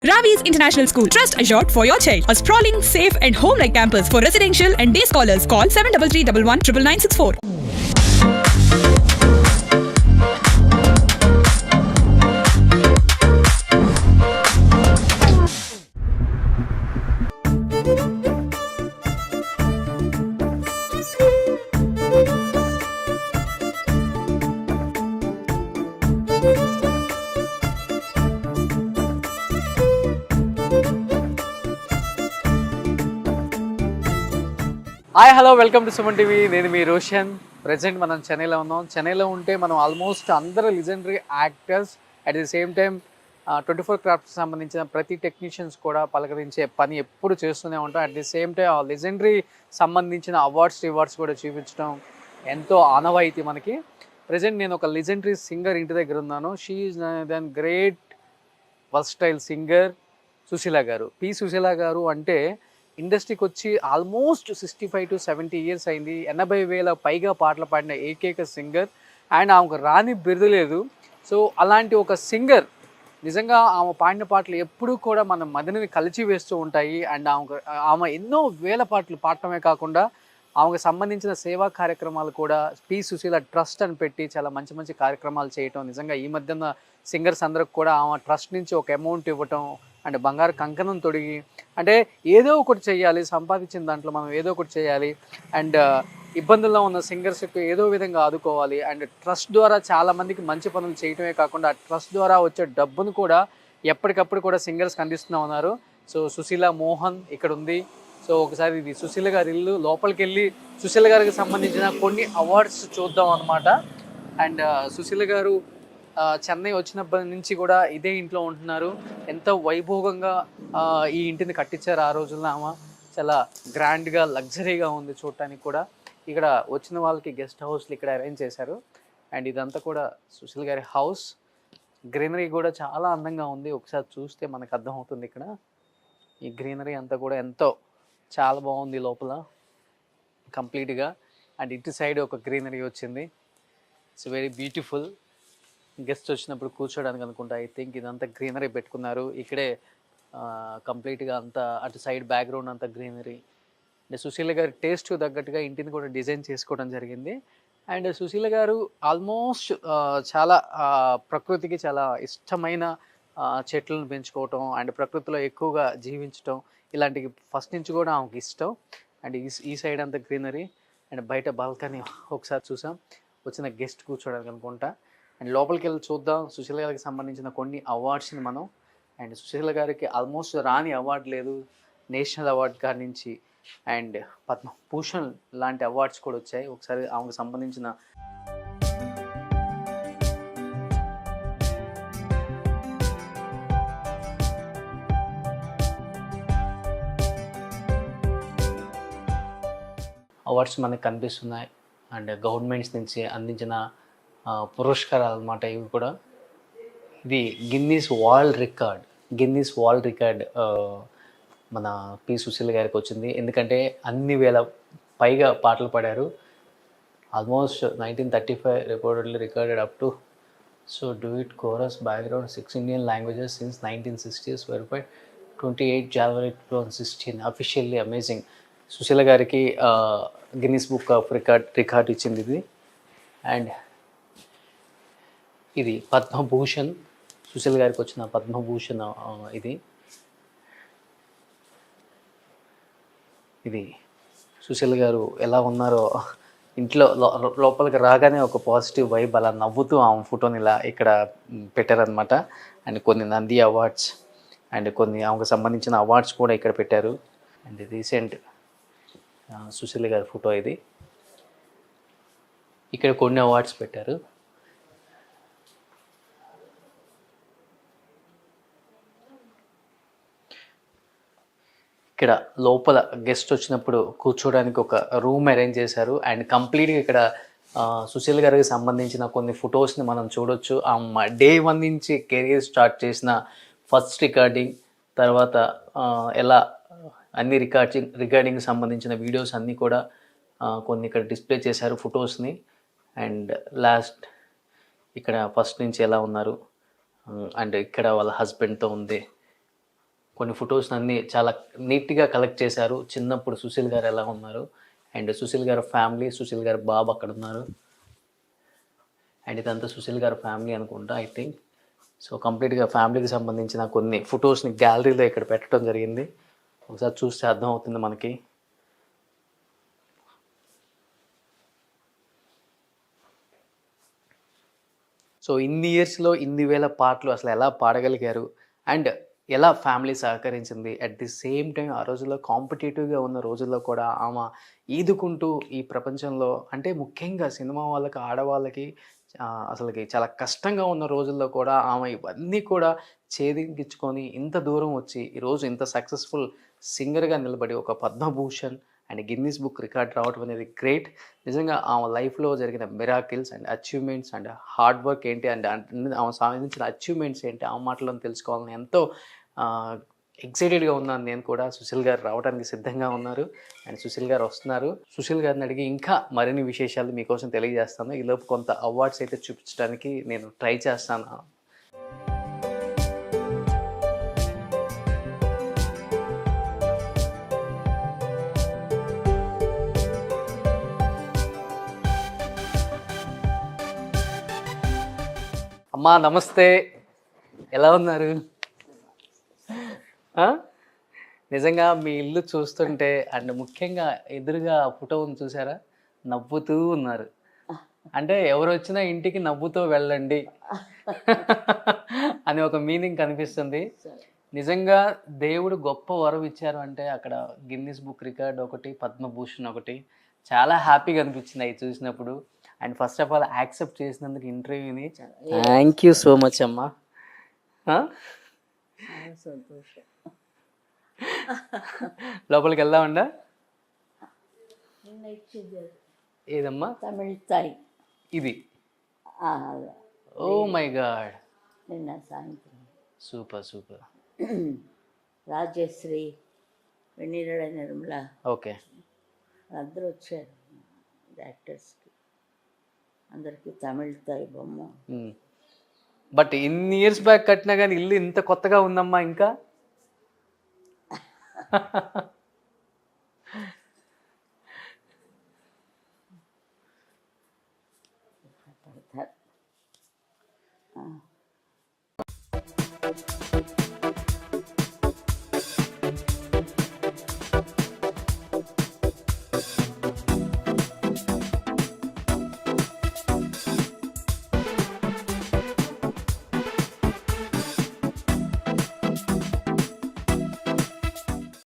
Ravi's International School. Trust assured for your child. A sprawling, safe and home-like campus for residential and day scholars. Call 7331 hi hello welcome to Suman TV. నేను మీ Roshan. Present మనం చెన్నైలో ఉన్నాం. చెన్నైలో ఉంటే మనం almost అందరూ legendary actors, at the same time 24 crafts సంబంధించిన ప్రతి టెక్నీషియన్స్ కూడా పలకరించే పని ఎప్పుడు చేస్తూనే ఉంటాం. అట్ ది సేమ్ టైం ఆ లెజెండరీ సంబంధించిన రివార్డ్స్ కూడా చూపించడం ఎంతో ఆనవాయితీ మనకి. ప్రజెంట్ నేను ఒక లెజెండరీ సింగర్ ఇంటి దగ్గర ఉన్నాను. She is then great versatile singer Susheela గారు. సుశీల గారు అంటే ఇండస్ట్రీకి వచ్చి ఆల్మోస్ట్ 65 to 70 ఇయర్స్ అయింది. 80,000 పైగా పాటలు పాడిన ఏకైక సింగర్. అండ్ ఆమెకు రాని బిరుదు లేదు. సో అలాంటి ఒక సింగర్ నిజంగా ఆమె పాడిన పాటలు ఎప్పుడూ కూడా మన మదిని కలిచి వేస్తూ ఉంటాయి. అండ్ ఆమె ఎన్నో వేల పాటలు పాడటమే కాకుండా ఆమెకు సంబంధించిన సేవా కార్యక్రమాలు కూడా సుశీల ట్రస్ట్ అని పెట్టి చాలా మంచి మంచి కార్యక్రమాలు చేయటం. నిజంగా ఈ మధ్యన సింగర్స్ అందరికి కూడా ఆమె ట్రస్ట్ నుంచి ఒక అమౌంట్ ఇవ్వటం అండ్ బంగారు కంకణం తొడిగి, అంటే ఏదో ఒకటి చేయాలి, సంపాదించిన దాంట్లో మనం ఏదో ఒకటి చేయాలి అండ్ ఇబ్బందుల్లో ఉన్న సింగర్స్కి ఏదో విధంగా ఆదుకోవాలి. అండ్ ట్రస్ట్ ద్వారా చాలామందికి మంచి పనులు చేయటమే కాకుండా ఆ ట్రస్ట్ ద్వారా వచ్చే డబ్బును కూడా ఎప్పటికప్పుడు కూడా సింగర్స్కి అందిస్తూ ఉన్నారు. సో సుశీల మోహన్ ఇక్కడ ఉంది. సో ఒకసారి ఇది సుశీల గారి ఇల్లు. లోపలికి వెళ్ళి సుశీల గారికి సంబంధించిన కొన్ని అవార్డ్స్ చూద్దాం అనమాట. అండ్ సుశీల గారు చెన్నై వచ్చినప్పటి నుంచి కూడా ఇదే ఇంట్లో ఉంటున్నారు. ఎంతో వైభోగంగా ఈ ఇంటిని కట్టించారు ఆ రోజుల్లో. ఆమె చాలా గ్రాండ్గా లగ్జరీగా ఉంది చూడటానికి కూడా. ఇక్కడ వచ్చిన వాళ్ళకి గెస్ట్ హౌస్లు ఇక్కడ అరేంజ్ చేశారు. అండ్ ఇదంతా కూడా సుశీల గారి హౌస్. గ్రీనరీ కూడా చాలా అందంగా ఉంది. ఒకసారి చూస్తే మనకు అర్థమవుతుంది. ఇక్కడ ఈ గ్రీనరీ అంతా కూడా ఎంతో చాలా బాగుంది లోపల కంప్లీట్గా. అండ్ ఇటు సైడ్ ఒక గ్రీనరీ వచ్చింది. It's very beautiful. గెస్ట్ వచ్చినప్పుడు కూర్చోడానికి అనుకుంటా. ఐ థింక్ ఇదంతా గ్రీనరీ పెట్టుకున్నారు. ఇక్కడే కంప్లీట్గా అంతా అటు సైడ్ బ్యాక్గ్రౌండ్ అంతా గ్రీనరీ. అంటే సుశీల గారి టేస్ట్ తగ్గట్టుగా ఇంటిని కూడా డిజైన్ చేసుకోవడం జరిగింది. అండ్ సుశీల గారు ఆల్మోస్ట్ చాలా ప్రకృతికి చాలా ఇష్టమైన చెట్లను పెంచుకోవటం అండ్ ప్రకృతిలో ఎక్కువగా జీవించటం ఇలాంటివి ఫస్ట్ నుంచి కూడా ఆమెకి ఇష్టం. అండ్ ఈ సైడ్ అంతా గ్రీనరీ అండ్ బయట బాల్కనీ ఒకసారి చూసాం. వచ్చిన గెస్ట్ కూర్చోడానికి అనుకుంటా. అండ్ లోపలికి వెళ్ళి చూద్దాం సుశీల గారికి సంబంధించిన కొన్ని అవార్డ్స్ని మనం. అండ్ సుశీల గారికి ఆల్మోస్ట్ రాని అవార్డు లేదు. నేషనల్ అవార్డు కాడి నుంచి అండ్ పద్మభూషణ్ లాంటి అవార్డ్స్ కూడా వచ్చాయి. ఒకసారి ఆమెకు సంబంధించిన అవార్డ్స్ మనకు కనిపిస్తున్నాయి. అండ్ గవర్నమెంట్స్ నుంచి అందించిన పురస్కారాలు అన్నమాట ఇవి కూడా. ఇది గిన్నీస్ వరల్డ్ రికార్డ్ మన సుశీల గారికి వచ్చింది. ఎందుకంటే అన్ని వేల పైగా పాటలు పాడారు. Almost 1935 recorded up to so duet chorus background 6 Indian languages since 1960s verified 28 January 2016 officially. Amazing. Susheela గారికి గిన్నీస్ బుక్ ఆఫ్ రికార్డ్ ఇచ్చింది ఇది. అండ్ ఇది పద్మభూషణ్, సుశీల గారికి వచ్చిన పద్మభూషణ్ ఇది సుశీల గారు ఎలా ఉన్నారో ఇంట్లో లోపలికి రాగానే ఒక పాజిటివ్ వైబ్ అలా నవ్వుతూ ఆమె ఫోటోని ఇలా ఇక్కడ పెట్టారనమాట. అండ్ కొన్ని నంది అవార్డ్స్ అండ్ కొన్ని ఆమెకు సంబంధించిన అవార్డ్స్ కూడా ఇక్కడ పెట్టారు. అండ్ రీసెంట్ సుశీల గారి ఫోటో ఇది. ఇక్కడ కొన్ని అవార్డ్స్ పెట్టారు. ఇక్కడ లోపల గెస్ట్ వచ్చినప్పుడు కూర్చోడానికి ఒక రూమ్ అరేంజ్ చేశారు. అండ్ కంప్లీట్గా ఇక్కడ సుశీల గారికి సంబంధించిన కొన్ని ఫొటోస్ని మనం చూడొచ్చు. డే 1 నుంచి కెరీర్ స్టార్ట్ చేసిన ఫస్ట్ రికార్డింగ్, తర్వాత ఎలా అన్ని రికార్డింగ్ సంబంధించిన వీడియోస్ అన్నీ కూడా కొన్ని ఇక్కడ డిస్ప్లే చేశారు ఫొటోస్ని. అండ్ లాస్ట్ ఇక్కడ ఫస్ట్ నుంచి ఎలా ఉన్నారు అండ్ ఇక్కడ వాళ్ళ హస్బెండ్తో ఉంది కొన్ని ఫొటోస్ అన్నీ చాలా నీట్గా కలెక్ట్ చేశారు. చిన్నప్పుడు సుశీల్ గారు ఎలా ఉన్నారు, అండ్ సుశీల్ గారు ఫ్యామిలీ, సుశీల్ గారు బాబు అక్కడ ఉన్నారు, అండ్ ఇదంతా సుశీల్ గారు ఫ్యామిలీ అనుకుంటా ఐ థింక్. సో కంప్లీట్గా ఫ్యామిలీకి సంబంధించిన కొన్ని ఫొటోస్ని గ్యాలరీలో ఇక్కడ పెట్టడం జరిగింది. ఒకసారి చూస్తే అర్థం అవుతుంది మనకి. సో ఇన్ని ఇయర్స్లో ఇన్ని వేల పాటలు అసలు ఎలా పాడగలిగారు, అండ్ ఎలా ఫ్యామిలీ సహకరించింది, అట్ ది సేమ్ టైం ఆ రోజుల్లో కాంపిటేటివ్గా ఉన్న రోజుల్లో కూడా ఆమె ఈదుకుంటూ ఈ ప్రపంచంలో, అంటే ముఖ్యంగా సినిమా వాళ్ళకి, ఆడవాళ్ళకి అసలుకి చాలా కష్టంగా ఉన్న రోజుల్లో కూడా ఆమె ఇవన్నీ కూడా ఛేదించుకొని ఇంత దూరం వచ్చి ఈరోజు ఇంత సక్సెస్ఫుల్ సింగర్గా నిలబడి ఒక Padma Bhushan and Guinness book record రావడం అనేది గ్రేట్. నిజంగా ఆమె లైఫ్లో జరిగిన miracles and achievements and hard work ఏంటి, అండ్ ఆమె సాధించిన అచీవ్మెంట్స్ ఏంటి, ఆ మాటలను తెలుసుకోవాలని ఎంతో ఎక్సైటెడ్గా ఉన్నాను నేను కూడా. సుశీల్ గారు రావడానికి సిద్ధంగా ఉన్నారు, అండ్ సుశీల్ గారు వస్తున్నారు. సుశీల్ గారిని అడిగి ఇంకా మరిన్ని విశేషాలు మీకోసం తెలియజేస్తాను. ఈలోపు కొంత అవార్డ్స్ అయితే చూపించడానికి నేను ట్రై చేస్తాను. అమ్మా నమస్తే, ఎలా ఉన్నారు? నిజంగా మీ ఇల్లు చూస్తుంటే, అండ్ ముఖ్యంగా ఎదురుగా ఫోటో ఉంది చూసారా, నవ్వుతూ ఉన్నారు. అంటే ఎవరు వచ్చినా ఇంటికి నవ్వుతూ వెళ్ళండి అని ఒక మీనింగ్ కనిపిస్తుంది. నిజంగా దేవుడు గొప్ప వరం ఇచ్చారు అంటే అక్కడ గిన్నీస్ బుక్ రికార్డ్ ఒకటి, పద్మభూషణ్ ఒకటి. చాలా హ్యాపీగా అనిపించింది అవి చూసినప్పుడు. And first of all accept చేసినందుకు ఇంటర్వ్యూని థ్యాంక్ యూ సో మచ్ అమ్మా. సంతోషం. లోపలికి వెళ్దామండా? నిన్న ఇచ్చింది ఏదమ్మా? తమిళ తాయి. ఇది ఓ మై గాడ్, నిన్న సాయంత్రం సూపర్ సూపర్. రాజశ్రీ, వెన్నీరడ నిర్మల ఓకే, అందరూ వచ్చారు. యాక్టర్స్కి అందరికీ తమిళ తాయి బొమ్మ. బట్ ఇన్ని ఇయర్స్ బ్యాక్ కట్టినా కానీ ఇల్లు ఇంత కొత్తగా ఉందమ్మా ఇంకా.